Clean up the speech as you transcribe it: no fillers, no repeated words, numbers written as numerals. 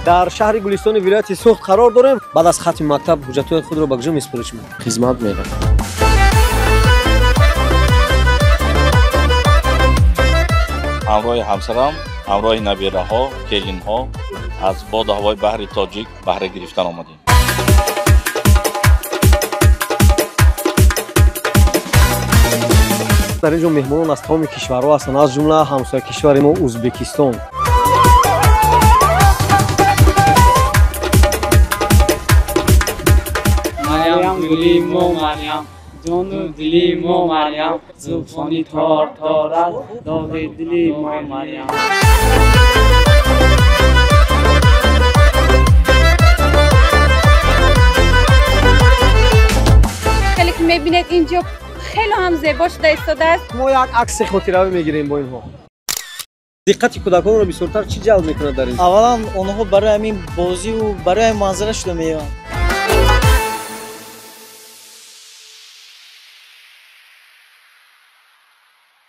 در شهر گلستان ولایت سوخت قرار داریم. بعد از ختم مکتب حجت‌های خود را به کجا می‌سپارید؟ خدمت می‌کنم. همراه همسرم، همراه نبیره‌ها، کلین‌ها از باد هوای بحر تاجیک بهره گرفتن آمدیم. در اینجا مهمانان از تمام کشورها هستند، از جمله همسایه کشور ما ازبکستان. مریم گلی مو مریم جان دلی مو مریم زبانی تار تار داغ دلی مو مریم. خیلی که میبینید اینجا خیلی هم زیبا شده ایستاده است. ما یک عکس خاطره‌ای میگیریم با اینها. دقت کودکان رو بسیارتر چی جلب میکنه در این؟ اولا اونها برای همین بازی و برای منظره شده میان.